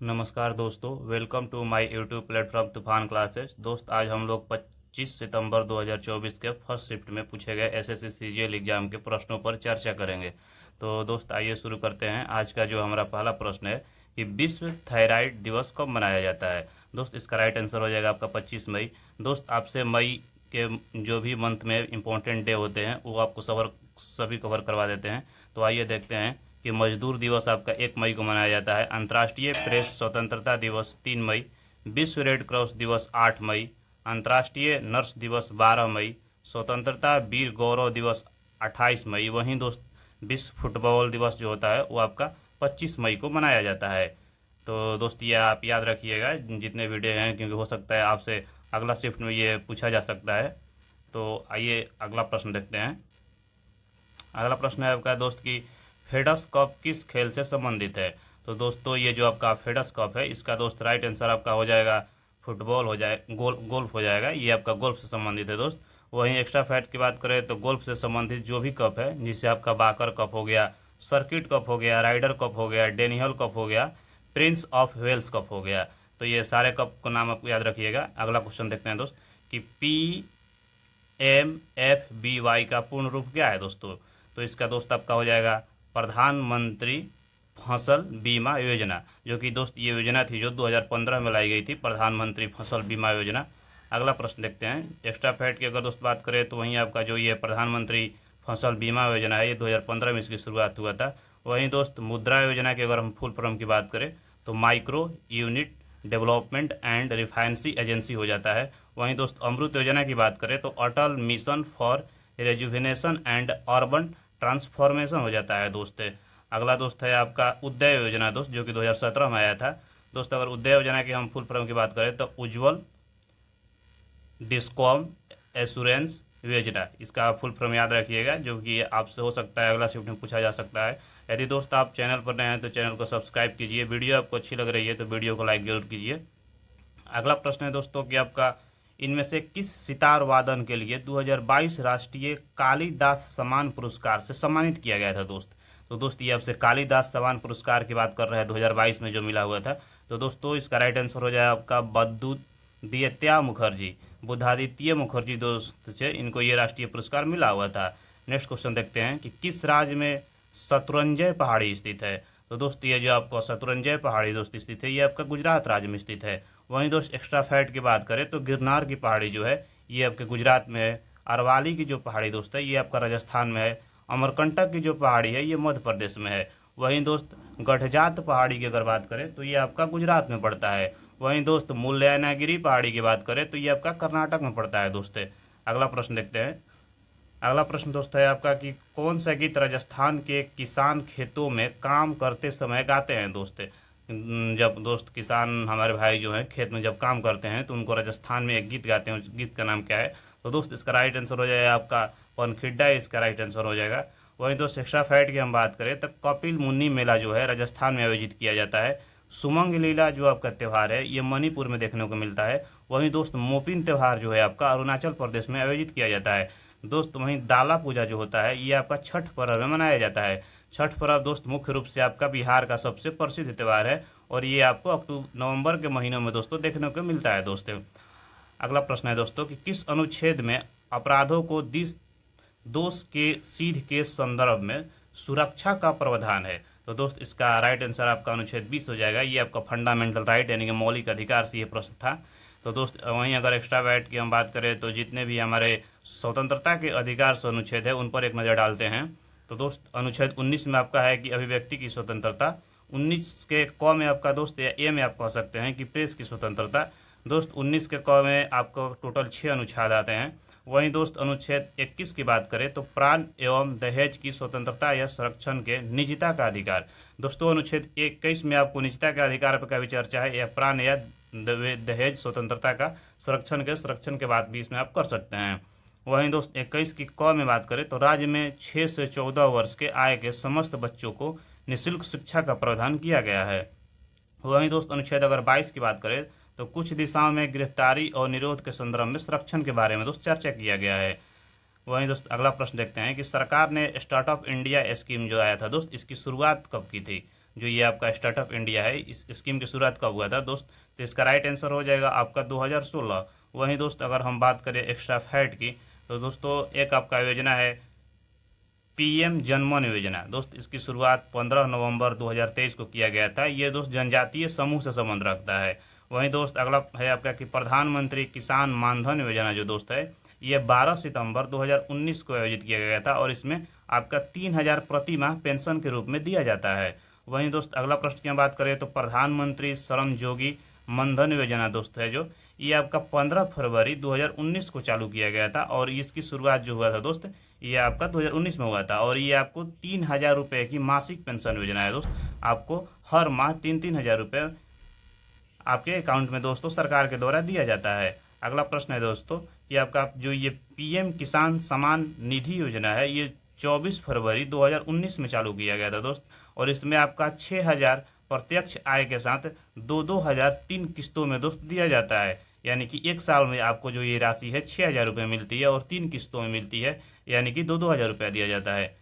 नमस्कार दोस्तों, welcome to my YouTube platform Toofan classes. दोस्त आज हम लोग 25 सितंबर 2024 के फर्स्ट शिफ्ट में पूछे गए एसएससी सीजीएल एग्जाम के प्रश्नों पर चर्चा करेंगे। तो दोस्त आइए शुरू करते हैं। आज का जो हमारा पहला प्रश्न है कि विश्व थायराइड दिवस कब मनाया जाता है। दोस्त इसका राइट आंसर हो जाएगा आपका 25 मई। दोस्त आपसे मई के जो भी मंथ में इम्पोर्टेंट डे होते हैं वो आपको सभी कवर करवा देते हैं। तो आइए देखते हैं कि मजदूर दिवस आपका 1 मई को मनाया जाता है। अंतर्राष्ट्रीय प्रेस स्वतंत्रता दिवस 3 मई। विश्व रेड क्रॉस दिवस 8 मई। अंतर्राष्ट्रीय नर्स दिवस 12 मई। स्वतंत्रता वीर गौरव दिवस 28 मई। वहीं दोस्त विश्व फुटबॉल दिवस जो होता है वो आपका 25 मई को मनाया जाता है। तो दोस्त ये आप याद रखिएगा जितने वीडियो हैं, क्योंकि हो सकता है आपसे अगला शिफ्ट में ये पूछा जा सकता है। तो आइए अगला प्रश्न देखते हैं। अगला प्रश्न है आपका दोस्त की फेडस कप किस खेल से संबंधित है। तो दोस्तों ये जो आपका फेडस कप है इसका दोस्त राइट आंसर आपका हो जाएगा फुटबॉल हो जाए गोल्फ हो जाएगा। ये आपका गोल्फ से संबंधित है दोस्त। वहीं एक्स्ट्रा फैक्ट की बात करें तो गोल्फ से संबंधित जो भी कप है, जिससे आपका बाकर कप हो गया, सर्किट कप हो गया, राइडर कप हो गया, डेनियल कप हो गया, प्रिंस ऑफ वेल्स कप हो गया, तो ये सारे कप को नाम आपको याद रखिएगा। अगला क्वेश्चन देखते हैं दोस्त कि PMFBY का पूर्ण रूप क्या है दोस्तों। तो इसका दोस्त आपका हो जाएगा प्रधानमंत्री फसल बीमा योजना, जो कि दोस्त ये योजना थी जो 2015 में लाई गई थी, प्रधानमंत्री फसल बीमा योजना। अगला प्रश्न देखते हैं। एक्स्ट्रा फैक्ट की अगर दोस्त बात करें तो वहीं आपका जो ये प्रधानमंत्री फसल बीमा योजना है ये 2015 में इसकी शुरुआत हुआ था। वहीं दोस्त मुद्रा योजना की अगर हम फुल फॉर्म की बात करें तो micro unit development and refinance agency हो जाता है। वहीं दोस्त अमृत योजना की बात करें तो Atal mission for rejuvenation and urban transformation हो जाता है दोस्त। अगला दोस्त है आपका उदय योजना दोस्त, जो कि 2017 में आया था। दोस्त अगर उदय योजना की हम फुल फॉर्म की बात करें तो उज्ज्वल डिस्कॉम एश्योरेंस योजना, इसका फुल फॉर्म याद रखिएगा, जो कि आपसे हो सकता है अगला शिफ्ट में पूछा जा सकता है। यदि दोस्त आप चैनल पर नए हैं तो चैनल को सब्सक्राइब कीजिए। वीडियो आपको अच्छी लग रही है तो वीडियो को लाइक जरूर कीजिए। अगला प्रश्न है दोस्तों कि आपका इनमें से किस सितार वादन के लिए 2022 राष्ट्रीय कालिदास सम्मान पुरस्कार से सम्मानित किया गया था दोस्त। तो दोस्त ये आपसे कालिदास सम्मान पुरस्कार की बात कर रहे हैं 2022 में जो मिला हुआ था। तो दोस्तों इसका राइट आंसर हो जाए आपका बद्दुद्यत्या मुखर्जी, बुद्धादित्य मुखर्जी दोस्त से इनको ये राष्ट्रीय पुरस्कार मिला हुआ था। नेक्स्ट क्वेश्चन देखते हैं कि किस राज्य में शत्रुंजय पहाड़ी स्थित है। तो दोस्त ये जो आपको शत्रुंजय पहाड़ी दोस्त स्थित है ये आपका गुजरात राज्य में स्थित है। वहीं दोस्त एक्स्ट्रा फैक्ट की बात करें तो गिरनार की पहाड़ी जो है ये आपके गुजरात में है। अरवाली की जो पहाड़ी दोस्त है ये आपका राजस्थान में है। अमरकंटक की जो पहाड़ी है ये मध्य प्रदेश में है। वहीं दोस्त गठजात पहाड़ी की अगर बात करें तो ये आपका गुजरात में पड़ता है। वहीं दोस्त मुल्लायनागिरी पहाड़ी की बात करें तो ये आपका कर्नाटक में पड़ता है दोस्त। अगला प्रश्न देखते हैं। अगला प्रश्न दोस्त है आपका कि कौन सा गीत राजस्थान के किसान खेतों में काम करते समय गाते हैं दोस्त। जब दोस्त किसान हमारे भाई जो हैं खेत में जब काम करते हैं तो उनको राजस्थान में एक गीत गाते हैं, उस गीत का नाम क्या है। तो दोस्त इसका राइट आंसर हो जाएगा आपका पनखिड्डा, इसका राइट आंसर हो जाएगा। वहीं दोस्त एक्स्ट्रा फैक्ट की हम बात करें तो कपिल मुन्नी मेला जो है राजस्थान में आयोजित किया जाता है। सुमंग लीला जो आपका त्यौहार है ये मणिपुर में देखने को मिलता है। वहीं दोस्त मोपिन त्यौहार जो है आपका अरुणाचल प्रदेश में आयोजित किया जाता है दोस्त। वहीं दाला पूजा जो होता है ये आपका छठ पर्व में मनाया जाता है। छठ पर्व दोस्त मुख्य रूप से आपका बिहार का सबसे प्रसिद्ध त्यौहार है और ये आपको अक्टूबर नवंबर के महीनों में दोस्तों देखने को मिलता है दोस्तों। अगला प्रश्न है दोस्तों कि किस अनुच्छेद में अपराधों को दोष के सीध के संदर्भ में सुरक्षा का प्रावधान है। तो दोस्त इसका राइट आंसर आपका अनुच्छेद 20 हो जाएगा। ये आपका फंडामेंटल राइट यानी कि मौलिक अधिकार से ये प्रश्न था। तो दोस्त वहीं अगर एक्स्ट्रा राइट की हम बात करें तो जितने भी हमारे स्वतंत्रता के अधिकार से अनुच्छेद है उन पर एक नज़र डालते हैं। तो दोस्त अनुच्छेद 19 में आपका है कि अभिव्यक्ति की स्वतंत्रता। 19 के क में आपका दोस्त या ए में आप कह सकते हैं कि प्रेस की स्वतंत्रता। दोस्त 19 के क में आपको टोटल 6 अनुच्छेद आते हैं। वहीं दोस्त अनुच्छेद 21 की बात करें तो प्राण एवं दहेज की स्वतंत्रता या संरक्षण के निजता का अधिकार। दोस्तों अनुच्छेद 21 में आपको निजता के अधिकार पर का भी चर्चा है, या प्राण या दहेज स्वतंत्रता का संरक्षण के बात भी इसमें आप कर सकते हैं। वहीं दोस्त 21 की क में बात करें तो राज्य में 6 से 14 वर्ष के आय के समस्त बच्चों को निःशुल्क शिक्षा का प्रावधान किया गया है। वहीं दोस्त अनुच्छेद अगर 22 की बात करें तो कुछ दिशाओं में गिरफ्तारी और निरोध के संदर्भ में संरक्षण के बारे में दोस्त चर्चा किया गया है। वहीं दोस्त अगला प्रश्न देखते हैं कि सरकार ने स्टार्टअप इंडिया स्कीम जो आया था दोस्त इसकी शुरुआत कब की थी। जो ये आपका स्टार्टअप इंडिया है, इस स्कीम की शुरुआत कब हुआ था दोस्त? तो इसका राइट आंसर हो जाएगा आपका 2016। वहीं दोस्त अगर हम बात करें एक्स्ट्रा फैट की, तो दोस्तों एक आपका योजना है पीएम जनमन योजना दोस्त। इसकी शुरुआत 15 नवंबर 2023 को किया गया था। ये दोस्त जनजातीय समूह से संबंध रखता है। वहीं दोस्त अगला है आपका कि प्रधानमंत्री किसान मानधन योजना जो दोस्त है, ये 12 सितंबर 2019 को आयोजित किया गया था और इसमें आपका 3,000 प्रति माह पेंशन के रूप में दिया जाता है। वहीं दोस्त अगला प्रश्न की हम बात करें तो प्रधानमंत्री श्रम योगी मनधन योजना दोस्त है जो, ये आपका 15 फरवरी 2019 को चालू किया गया था और इसकी शुरुआत जो हुआ था दोस्त, ये आपका 2019 में हुआ था और ये आपको 3,000 रुपये की मासिक पेंशन योजना है दोस्त। आपको हर माह 3-3 हज़ार रुपये आपके अकाउंट में दोस्तों सरकार के द्वारा दिया जाता है। अगला प्रश्न है दोस्तों कि आपका जो ये पीएम किसान सम्मान निधि योजना है, ये 24 फरवरी 2019 में चालू किया गया था दोस्त और इसमें आपका 6,000 प्रत्यक्ष आय के साथ 2-2 हज़ार 3 किस्तों में दोस्त दिया जाता है। यानी कि एक साल में आपको जो ये राशि है 6,000 रुपये मिलती है और 3 किस्तों में मिलती है, यानी कि 2-2 हज़ार रुपया दिया जाता है।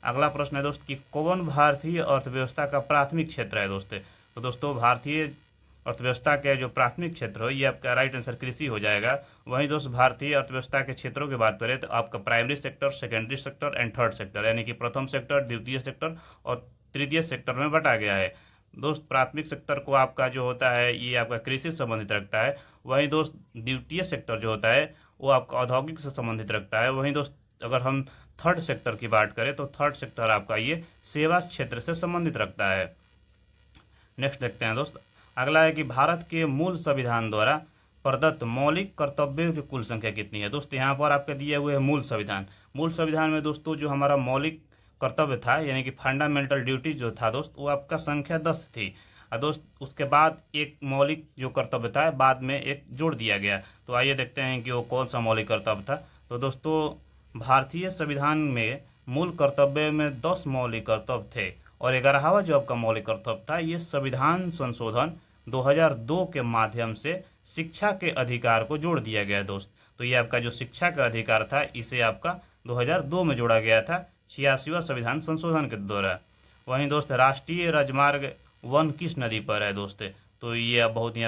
अगला प्रश्न है दोस्त कि कौन भारतीय अर्थव्यवस्था का प्राथमिक क्षेत्र है दोस्त? तो दोस्तों भारतीय अर्थव्यवस्था के जो प्राथमिक क्षेत्र हो, ये आपका राइट आंसर कृषि हो जाएगा। वहीं दोस्त भारतीय अर्थव्यवस्था के क्षेत्रों की बात करें तो आपका primary sector, secondary sector and third sector, यानी कि प्रथम सेक्टर, द्वितीय सेक्टर और तृतीय सेक्टर में बटा गया है दोस्त। प्राथमिक सेक्टर को आपका जो होता है ये आपका कृषि से संबंधित रखता है। वहीं दोस्त द्वितीय सेक्टर जो होता है वो आपका औद्योगिक से संबंधित रखता है। वहीं दोस्त अगर हम थर्ड सेक्टर की बात करें तो थर्ड सेक्टर आपका ये सेवा क्षेत्र से संबंधित रखता है। नेक्स्ट देखते हैं दोस्त, अगला है कि भारत के मूल संविधान द्वारा प्रदत्त मौलिक कर्तव्यों की कुल संख्या कितनी है दोस्त? यहाँ पर आपके दिए हुए है मूल संविधान। मूल संविधान में दोस्तों जो हमारा मौलिक कर्तव्य था यानी कि फंडामेंटल ड्यूटी जो था दोस्त, वो आपका संख्या 10 थी और दोस्त उसके बाद एक मौलिक जो कर्तव्य था बाद में एक जोड़ दिया गया। तो आइए देखते हैं कि वो कौन सा मौलिक कर्तव्य था। तो दोस्तों भारतीय संविधान में मूल कर्तव्य में 10 मौलिक कर्तव्य थे और 11वां जो आपका मौलिक कर्तव्य था ये संविधान संशोधन 2002 के माध्यम से शिक्षा के अधिकार को जोड़ दिया गया दोस्त। तो ये आपका जो शिक्षा का अधिकार था इसे आपका 2002 में जोड़ा गया था 86वां संविधान संशोधन के द्वारा। वहीं दोस्त राष्ट्रीय राजमार्ग 1 किस नदी पर है दोस्त? तो ये बहुत ही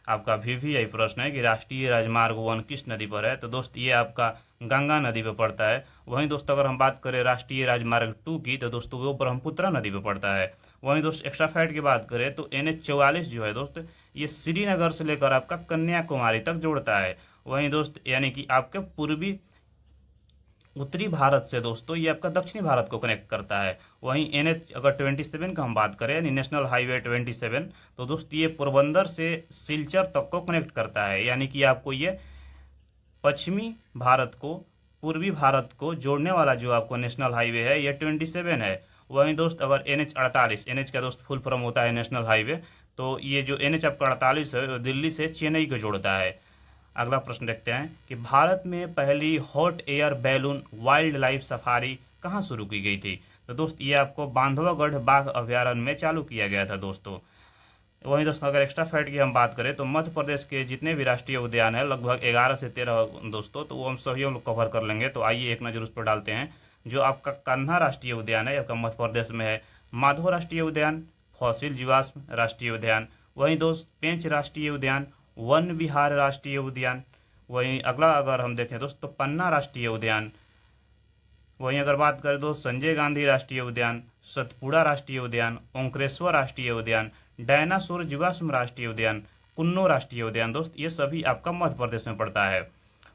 आपका VVI प्रश्न है कि राष्ट्रीय राजमार्ग 1 किस नदी पर है? तो दोस्त ये आपका गंगा नदी पे पड़ता है। वहीं दोस्त अगर हम बात करें राष्ट्रीय राजमार्ग 2 की तो दोस्तों वो ब्रह्मपुत्रा नदी पे पड़ता है। वहीं दोस्त एक्स्ट्रा फैक्ट की बात करें तो NH44 जो है दोस्त, ये श्रीनगर से लेकर आपका कन्याकुमारी तक जोड़ता है। वहीं दोस्त यानी कि आपके पूर्वी उत्तरी भारत से दोस्तों ये आपका दक्षिणी भारत को कनेक्ट करता है। वहीं NH अगर 27 का हम बात करें यानी नेशनल हाईवे 27, तो दोस्त ये पोरबंदर से सिलचर तक को कनेक्ट करता है। यानी कि आपको ये पश्चिमी भारत को पूर्वी भारत को जोड़ने वाला जो आपको नेशनल हाईवे है ये 27 है। वहीं दोस्त अगर NH48, NH का दोस्त फुल फॉर्म होता है नेशनल हाईवे, तो ये जो NH आपका 48 है दिल्ली से चेन्नई को जोड़ता है। अगला प्रश्न देखते हैं कि भारत में पहली hot air balloon wild life safari कहाँ शुरू की गई थी? तो दोस्त ये आपको बांधवगढ़ बाघ अभ्यारण्य में चालू किया गया था दोस्तों। वहीं दोस्तों अगर एक्स्ट्रा फैक्ट की हम बात करें तो मध्य प्रदेश के जितने भी राष्ट्रीय उद्यान है लगभग 11 से 13 दोस्तों, तो वो हम सभी लोग कवर कर लेंगे। तो आइए एक नज़र उस पर डालते हैं। जो आपका कान्हा राष्ट्रीय उद्यान है आपका मध्य प्रदेश में है, माधव राष्ट्रीय उद्यान, फॉसिल जीवाश्म राष्ट्रीय उद्यान, वहीं दोस्त पेंच राष्ट्रीय उद्यान, वन विहार राष्ट्रीय उद्यान, वहीं अगला अगर हम देखें दोस्तों पन्ना राष्ट्रीय उद्यान, वहीं अगर बात करें तो संजय गांधी राष्ट्रीय उद्यान, सतपुड़ा राष्ट्रीय उद्यान, ओंकारेश्वर राष्ट्रीय उद्यान, डायनासोर जीवाश्म राष्ट्रीय उद्यान, कुन्नो राष्ट्रीय उद्यान दोस्त, ये सभी आपका मध्य प्रदेश में पड़ता है।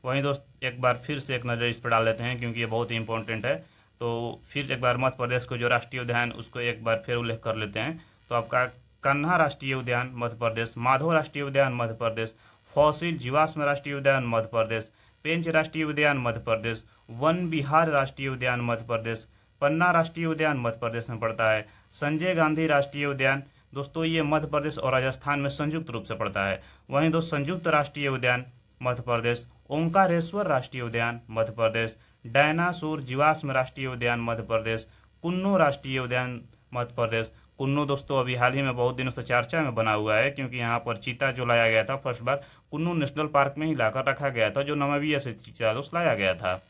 वहीं दोस्त एक बार फिर से एक नज़र इस पर डाल लेते हैं क्योंकि ये बहुत ही इंपॉर्टेंट है। तो फिर एक बार मध्य प्रदेश को जो राष्ट्रीय उद्यान उसको एक बार फिर उल्लेख कर लेते हैं। तो आपका कान्हा राष्ट्रीय उद्यान मध्य प्रदेश, माधव राष्ट्रीय उद्यान मध्य प्रदेश, फॉसिल जीवाश्म राष्ट्रीय उद्यान मध्य प्रदेश, पेंच राष्ट्रीय उद्यान मध्य प्रदेश, वन विहार राष्ट्रीय उद्यान मध्य प्रदेश, पन्ना राष्ट्रीय उद्यान मध्य प्रदेश में पड़ता है। संजय गांधी राष्ट्रीय उद्यान दोस्तों ये मध्य प्रदेश और राजस्थान में संयुक्त रूप से पड़ता है। वहीं दोस्त संयुक्त राष्ट्रीय उद्यान मध्य प्रदेश, ओंकारेश्वर राष्ट्रीय उद्यान मध्य प्रदेश, डायनासोर जीवाश्म राष्ट्रीय उद्यान मध्य प्रदेश, कुन्नो राष्ट्रीय उद्यान मध्य प्रदेश। कुन्नो दोस्तों अभी हाल ही में बहुत दिनों से चर्चा में बना हुआ है क्योंकि यहाँ पर चीता जो लाया गया था फर्स्ट बार कुन्नो नेशनल पार्क में ही लाकर रखा गया था, जो नामीबिया से चीता दोस्त लाया गया था।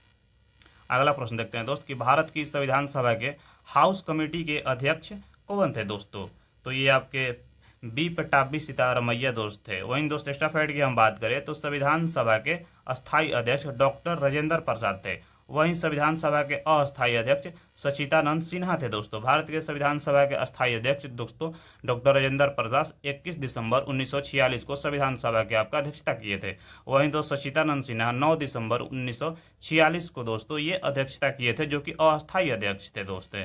अगला प्रश्न देखते हैं दोस्त कि भारत की संविधान सभा के हाउस कमेटी के अध्यक्ष कौन थे दोस्तों? तो ये आपके बी पट्टाभी सीतारमैया दोस्त थे। वहीं दोस्त एक्स्ट्रा फैक्ट की हम बात करें तो संविधान सभा के अस्थायी अध्यक्ष डॉक्टर राजेंद्र प्रसाद थे। वहीं संविधान सभा के अस्थायी अध्यक्ष सचिदानंद सिन्हा थे दोस्तों। भारत के संविधान सभा के अस्थायी अध्यक्ष दोस्तों डॉक्टर राजेंद्र प्रसाद 21 दिसंबर 1946 को संविधान सभा के आपका अध्यक्षता किए थे। वहीं दोस्त सचिदानंद सिन्हा 9 दिसंबर 1946 को दोस्तों ये अध्यक्षता किए थे, जो कि अस्थायी अध्यक्ष थे दोस्तों।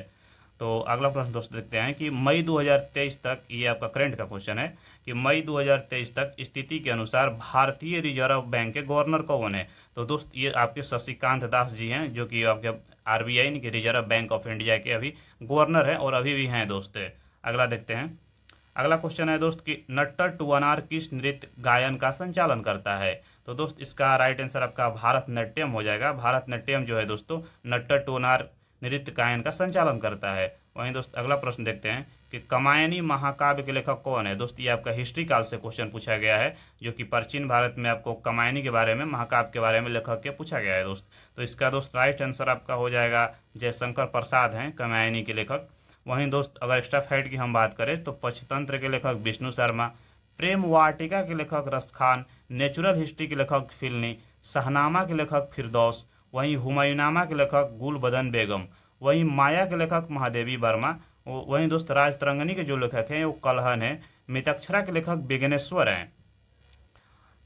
तो अगला प्रश्न दोस्तों देखते हैं कि मई 2023 तक, ये आपका करंट का क्वेश्चन है कि मई 2023 तक स्थिति के अनुसार भारतीय रिजर्व बैंक के गवर्नर कौन है? तो दोस्त ये आपके शशिकांत दास जी हैं, जो कि आपके आरबीआई के रिजर्व बैंक ऑफ इंडिया के अभी गवर्नर हैं और अभी भी हैं दोस्त। अगला देखते हैं। अगला क्वेश्चन है दोस्त कि नट्टर टूवनार किस नृत्य गायन का संचालन करता है? तो दोस्त इसका राइट आंसर आपका भारतनाट्यम हो जाएगा। भारतनाट्यम जो है दोस्तों नट्टर टूवनार नृत्य गायन का संचालन करता है। वहीं दोस्त अगला प्रश्न देखते हैं कि कामायनी महाकाव्य के लेखक कौन है? दोस्त ये आपका हिस्ट्री काल से क्वेश्चन पूछा गया है, जो कि प्राचीन भारत में आपको कामायनी के बारे में, महाकाव्य के बारे में लेखक के पूछा गया है दोस्त। तो इसका दोस्त राइट आंसर आपका हो जाएगा जयशंकर प्रसाद हैं कामायनी के लेखक। वहीं दोस्त अगर एक्स्ट्रा फैक्ट की हम बात करें तो पंचतंत्र के लेखक विष्णु शर्मा, प्रेम वाटिका के लेखक रस खान, नेचुरल हिस्ट्री के लेखक फिलनी, शहनामा के लेखक फिरदौस, वहीं हुमायूनामा के लेखक गुलबदन बेगम, वहीं माया के लेखक महादेवी वर्मा, वहीं दोस्त राजतरंगिणी के जो लेखक हैं वो कलहन है, मितक्षरा के लेखक विघ्नेश्वर हैं।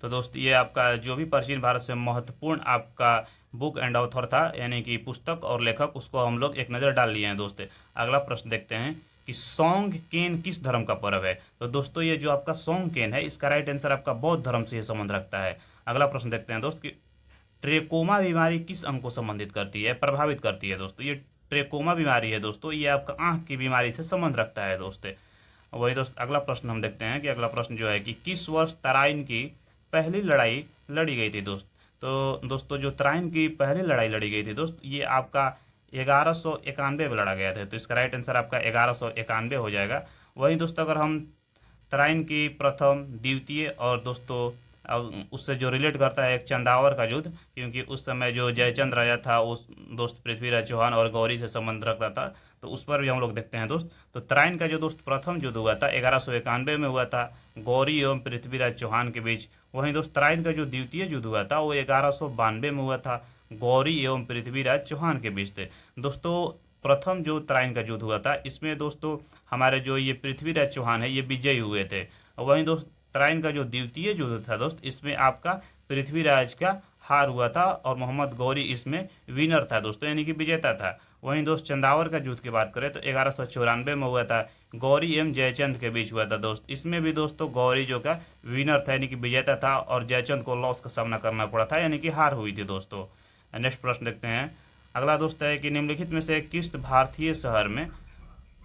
तो दोस्त ये आपका जो भी प्राचीन भारत से महत्वपूर्ण आपका बुक एंड ऑथर था, यानी कि पुस्तक और लेखक, उसको हम लोग एक नज़र डाल लिए हैं दोस्त। अगला प्रश्न देखते हैं कि सोंगकेन किस धर्म का पर्व है? तो दोस्तों ये जो आपका सोंगकेन है इसका राइट आंसर आपका बौद्ध धर्म से संबंध रखता है। अगला प्रश्न देखते हैं दोस्त कि ट्रेकोमा बीमारी किस अंग को संबंधित करती है, प्रभावित करती है? दोस्तों ये ट्रेकोमा बीमारी है दोस्तों, ये आपका आंख की बीमारी से संबंध रखता है दोस्त। वही दोस्त अगला प्रश्न हम देखते हैं कि अगला प्रश्न जो है कि किस वर्ष तराइन की पहली लड़ाई लड़ी गई थी दोस्त? तो दोस्तों जो तराइन की पहली लड़ाई लड़ी गई थी दोस्त, ये आपका 1191 में लड़ा गया था। तो इसका राइट आंसर आपका 1191 हो जाएगा। वहीं दोस्तों अगर हम तराइन की प्रथम, द्वितीय और दोस्तों उससे जो रिलेट करता है एक चंदावर का युद्ध, क्योंकि उस समय जो जयचंद राजा था उस दोस्त पृथ्वीराज चौहान और गौरी से संबंध रखता था, तो उस पर भी हम लोग देखते हैं दोस्त। तो तराइन का जो दोस्त प्रथम युद्ध हुआ था 1191 में हुआ था गौरी एवं पृथ्वीराज चौहान के बीच। वहीं दोस्त तराइन का जो द्वितीय युद्ध हुआ था वो 1192 में हुआ था गौरी एवं पृथ्वीराज चौहान के बीच थे दोस्तों। प्रथम जो तराइन का युद्ध हुआ था इसमें दोस्तों हमारे जो ये पृथ्वीराज चौहान है ये विजयी हुए थे। वहीं दोस्त तराइन का जो द्वितीय युद्ध था दोस्त इसमें आपका पृथ्वीराज का हार हुआ था और मोहम्मद गौरी इसमें विनर था दोस्तों, यानी कि विजेता था। वहीं दोस्त चंदावर का युद्ध की बात करें तो 1194 में हुआ था, गौरी एवं जयचंद के बीच हुआ था दोस्त। इसमें भी दोस्तों गौरी जो का विनर था यानी कि विजेता था और जयचंद को लॉस का सामना करना पड़ा था, यानी कि हार हुई थी दोस्तों। नेक्स्ट प्रश्न देखते हैं। अगला दोस्त है कि निम्नलिखित में से किस भारतीय शहर में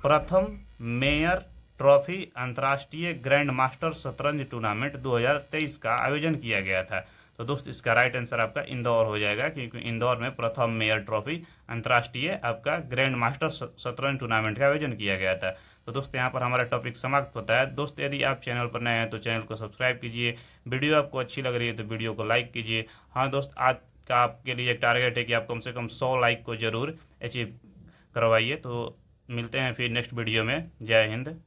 प्रथम मेयर ट्रॉफी अंतर्राष्ट्रीय ग्रैंड मास्टर शतरंज टूर्नामेंट 2023 का आयोजन किया गया था? तो दोस्त इसका राइट आंसर आपका इंदौर हो जाएगा, क्योंकि इंदौर में प्रथम मेयर ट्रॉफी अंतर्राष्ट्रीय आपका ग्रैंड मास्टर शतरंज टूर्नामेंट का आयोजन किया गया था। तो दोस्त यहाँ पर हमारा टॉपिक समाप्त होता है। दोस्त यदि आप चैनल पर नए हैं तो चैनल को सब्सक्राइब कीजिए, वीडियो आपको अच्छी लग रही है तो वीडियो को लाइक कीजिए। हाँ दोस्त, आज का आपके लिए एक टारगेट है कि आप कम से कम 100 लाइक को जरूर अचीव करवाइए। तो मिलते हैं फिर नेक्स्ट वीडियो में। जय हिंद।